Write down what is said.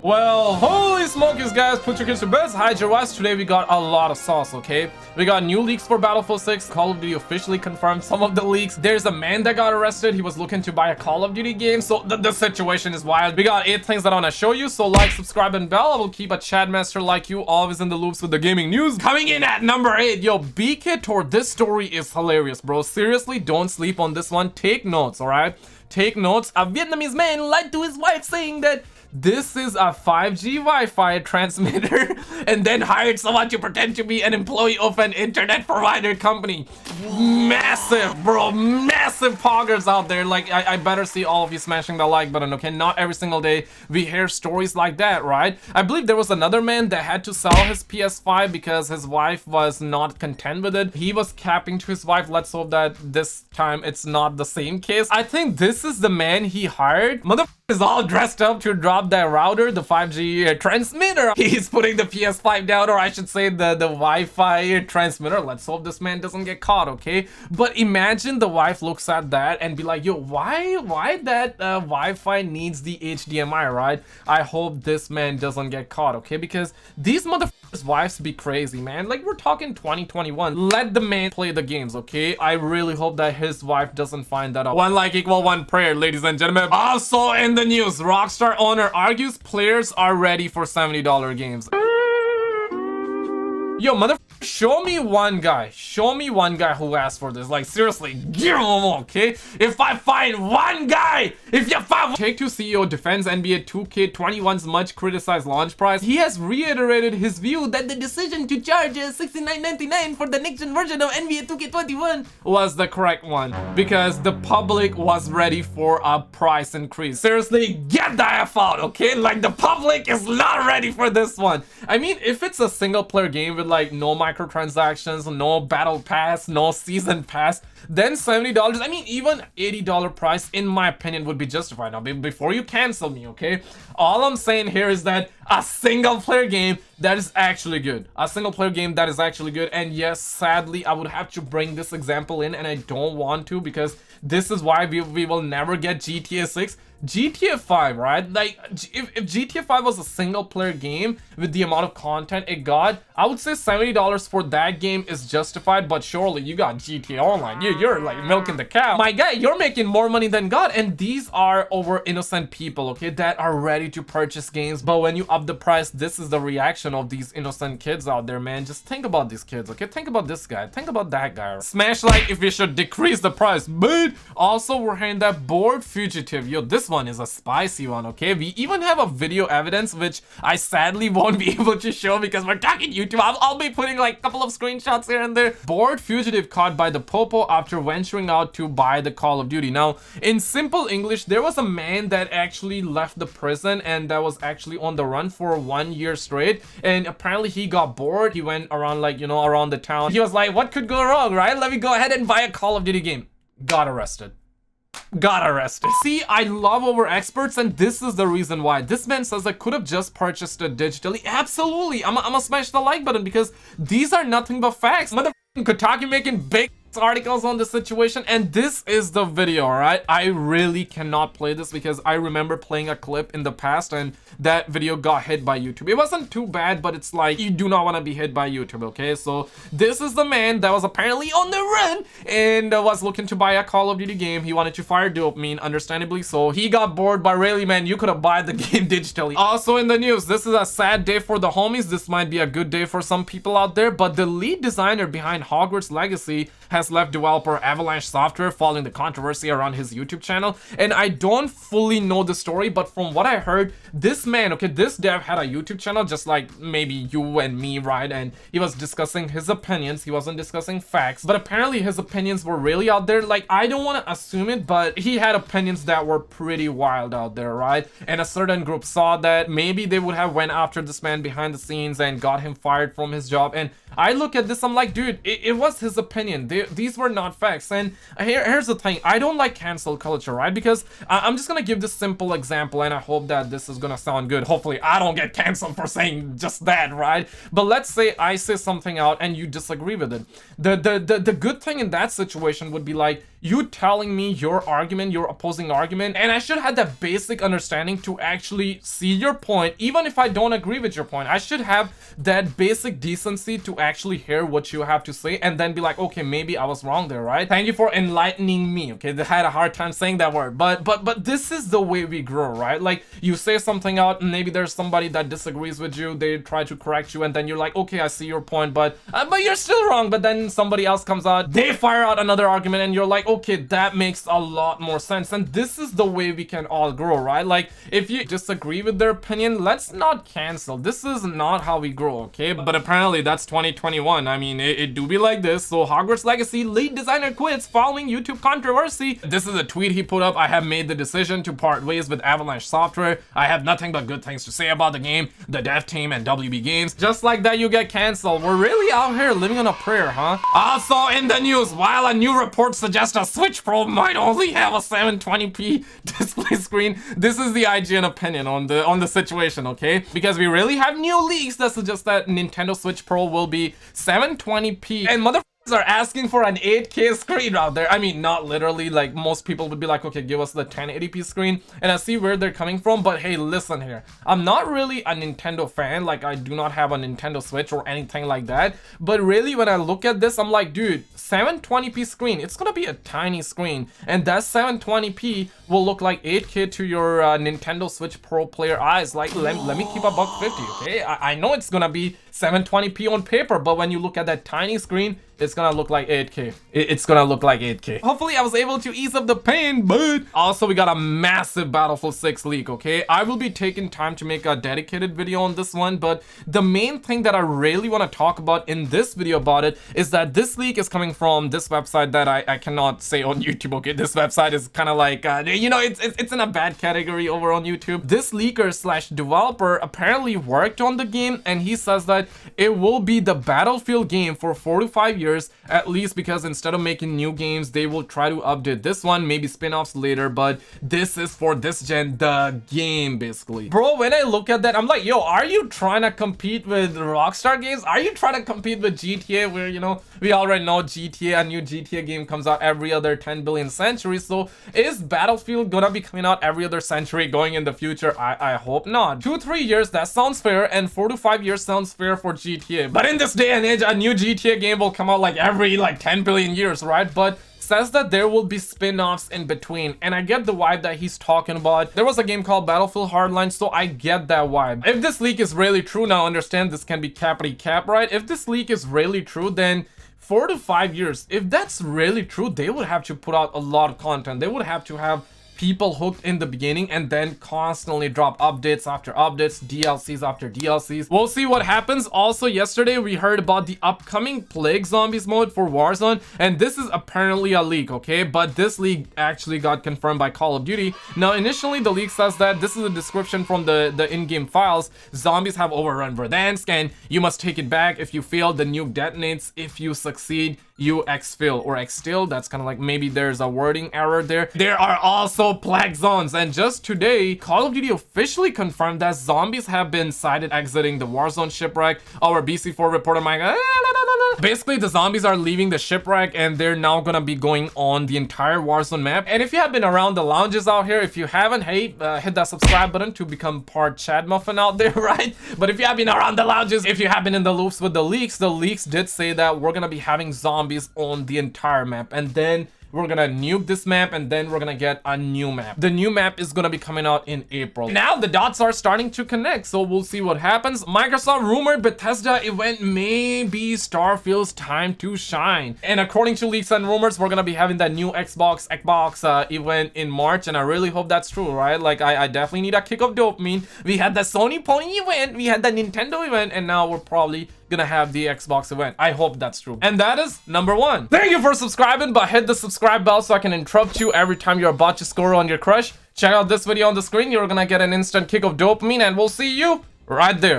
Well, holy smokies, guys, put your kids to bed, hide your eyes. Today we got a lot of sauce, okay? We got new leaks for Battlefield 6. Call of Duty officially confirmed some of the leaks. There's a man that got arrested. He was looking to buy a Call of Duty game, so the situation is wild. We got 8 things that I want to show you, so like, subscribe, and bell. I will keep a chat master like you, always in the loops with the gaming news. Coming in at number 8, yo, BK Tor, this story is hilarious, bro. Seriously, don't sleep on this one. Take notes, all right? Take notes. A Vietnamese man lied to his wife saying that this is a 5G Wi-Fi transmitter and then hired someone to pretend to be an employee of an internet provider company. Massive, bro, massive poggers out there. Like, I better see all of you smashing the like button, okay? Not every single day we hear stories like that, right? I believe there was another man that had to sell his PS5 because his wife was not content with it. He was capping to his wife. Let's hope that this time it's not the same case. I think this is the man he hired. Motherfucker is all dressed up to drop that router, the 5G transmitter. He's putting the PS5 down, or I should say the Wi-Fi transmitter. Let's hope this man doesn't get caught, okay? But imagine the wife looks at that and be like, yo, why that Wi-Fi needs the HDMI, right? I hope this man doesn't get caught, okay? Because these motherfuckers' wives be crazy, man. Like, we're talking 2021. Let the man play the games, okay? I really hope that his wife doesn't find that out. One like equal one prayer, ladies and gentlemen. Also in the news, Rockstar owner argues players are ready for $70 games. Yo, motherfucker, show me one guy who asked for this. Like, seriously, give him, okay? If I find one guy, if you find Take-Two CEO defends NBA 2K21's much criticized launch price. He has reiterated his view that the decision to charge $69.99 for the next-gen version of NBA 2K21 was the correct one, because the public was ready for a price increase. Seriously, get the F out, okay? Like, the public is not ready for this one. I mean, if it's a single-player game with like no microtransactions, no battle pass, no season pass, then $70, I mean, even $80 price, in my opinion, would be justified. Now, before you cancel me, okay? All I'm saying here is that a single player game that is actually good. A single player game that is actually good. And yes, sadly, I would have to bring this example in, and I don't want to, because this is why we will never get GTA 6. GTA 5, right? Like, if GTA 5 was a single player game with the amount of content it got, I would say $70 for that game is justified. But surely you got GTA Online, you're like milking the cow, my guy. You're making more money than God, and these are over innocent people, okay, that are ready to purchase games. But when you up the price, this is the reaction of these innocent kids out there, man. Just think about these kids, okay? Think about this guy, think about that guy. Smash like if we should decrease the price. But also, we're hearing that Bored Fugitive, yo, this one is a spicy one, okay? We even have a video evidence, which I sadly won't be able to show because we're talking YouTube. I'll be putting like a couple of screenshots here and there. Bored Fugitive caught by the popo after venturing out to buy the Call of Duty. Now, in simple English, there was a man that actually left the prison and that was actually on the run for 1 year straight, and apparently he got bored. He went around, like, you know, around the town. He was like, what could go wrong, right? Let me go ahead and buy a Call of Duty game. Got arrested. See, I love over experts, and this is the reason why. This man says I could have just purchased it digitally. Absolutely, I'm gonna smash the like button because these are nothing but facts. Motherfucking Kotaku making big articles on the situation, and this is the video, all right? I really cannot play this because I remember playing a clip in the past and that video got hit by YouTube. It wasn't too bad, but it's like, you do not want to be hit by YouTube, okay? So this is the man that was apparently on the run and was looking to buy a Call of Duty game. He wanted to fire dopamine, understandably, so he got bored. But really, man, you could have bought the game digitally. Also in the news, this is a sad day for the homies. This might be a good day for some people out there, but the lead designer behind Hogwarts Legacy has left developer Avalanche Software following the controversy around his YouTube channel. And I don't fully know the story, but from what I heard, this man, okay, this dev had a YouTube channel just like maybe you and me, right? And he was discussing his opinions. He wasn't discussing facts, but apparently his opinions were really out there. Like, I don't want to assume it, but he had opinions that were pretty wild out there, right? And a certain group saw that maybe they would have went after this man behind the scenes and got him fired from his job. And I look at this, I'm like, dude, it was his opinion. these were not facts. And here's the thing, I don't like cancel culture, right? Because I'm just gonna give this simple example, and I hope that this is gonna sound good. Hopefully I don't get canceled for saying just that, right? But let's say I say something out and you disagree with it. The good thing in that situation would be like you telling me your argument, your opposing argument, and I should have that basic understanding to actually see your point. Even if I don't agree with your point, I should have that basic decency to actually hear what you have to say and then be like, okay, maybe I was wrong there, right? Thank you for enlightening me. Okay, I had a hard time saying that word, but this is the way we grow, right? Like you say something out and maybe there's somebody that disagrees with you, they try to correct you, and then you're like, okay, I see your point, but you're still wrong. But then somebody else comes out, they fire out another argument, and you're like, okay, that makes a lot more sense. And this is the way we can all grow, right? Like if you disagree with their opinion, let's not cancel. This is not how we grow, okay? But apparently that's 2021. I mean, it do be like this. So Hogwarts Legacy lead designer quits following YouTube controversy. This is a tweet he put up. I have made the decision to part ways with Avalanche Software. I have nothing but good things to say about the game, the dev team, and WB Games. Just like that, you get canceled. We're really out here living on a prayer, huh? Also in the news, while a new report suggests a Switch Pro might only have a 720p display screen, this is the IGN opinion on the situation, okay? Because we really have new leaks that suggest that Nintendo Switch Pro will be 720p, and motherfuckers are asking for an 8K screen out there. I mean, not literally, like most people would be like, okay, give us the 1080p screen, and I see where they're coming from. But hey, listen here, I'm not really a Nintendo fan. Like I do not have a Nintendo Switch or anything like that, but really when I look at this, I'm like, dude, 720p screen, it's gonna be a tiny screen, and that 720p will look like 8K to your Nintendo Switch Pro player eyes. Like let me keep a $150, okay? I know it's gonna be 720p on paper, but when you look at that tiny screen, it's gonna look like 8K. It's gonna look like 8K. Hopefully I was able to ease up the pain, but also we got a massive Battlefield 6 leak, okay? I will be taking time to make a dedicated video on this one, but the main thing that I really want to talk about in this video about it is that this leak is coming from this website that I cannot say on YouTube, okay? This website is kind of like, you know, it's in a bad category over on YouTube. This leaker slash developer apparently worked on the game, and he says that it will be the Battlefield game for 4 to 5 years at least, because instead of making new games, they will try to update this one, maybe spin-offs later, but this is for this gen, the game basically. Bro, when I look at that, I'm like, yo, are you trying to compete with Rockstar games? Are you trying to compete with GTA, where, you know, we already know GTA, a new GTA game comes out every other 10 billion centuries? So is Battlefield gonna be coming out every other century going in the future? I hope not. 2-3 years, that sounds fair, and 4 to 5 years sounds fair for GTA. But in this day and age, a new GTA game will come out like every 10 billion years, right? But says that there will be spin-offs in between, and I get the vibe that he's talking about. There was a game called Battlefield Hardline, so I get that vibe. If this leak is really true, now understand this can be cappity cap, right? If this leak is really true, then 4 to 5 years, if that's really true, they would have to put out a lot of content. They would have to have people hooked in the beginning and then constantly drop updates after updates, DLCs after DLCs. We'll see what happens. Also, yesterday we heard about the upcoming Plague Zombies mode for Warzone, and this is apparently a leak, okay? But this leak actually got confirmed by Call of Duty. Now, initially the leak says that this is a description from the in-game files. Zombies have overrun Verdansk, and you must take it back. If you fail, the nuke detonates. If you succeed, you exfil or extil. That's kind of like, maybe there's a wording error there. There are also plague zones, and just today Call of Duty officially confirmed that zombies have been sighted exiting the Warzone shipwreck. Our BC4 reporter Mike, basically the zombies are leaving the shipwreck and they're now gonna be going on the entire Warzone map. And if you have been around the lounges out here, if you haven't, hey, hit that subscribe button to become part Chad Muffin out there, right? But if you have been around the lounges, if you have been in the loops with the leaks did say that we're gonna be having zombies on the entire map, and then we're gonna nuke this map, and then we're gonna get a new map. The new map is gonna be coming out in April. Now the dots are starting to connect, so we'll see what happens. Microsoft rumored Bethesda event may be Starfield's time to shine. And according to leaks and rumors, we're gonna be having that new Xbox event in March, and I really hope that's true, right? Like, I definitely need a kick of dopamine. We had the Sony Pony event, we had the Nintendo event, and now we're probably gonna have the Xbox event. I hope that's true. And that is number 1. Thank you for subscribing, but hit the subscribe bell so I can interrupt you every time you're about to score on your crush. Check out this video on the screen. You're gonna get an instant kick of dopamine, and we'll see you right there.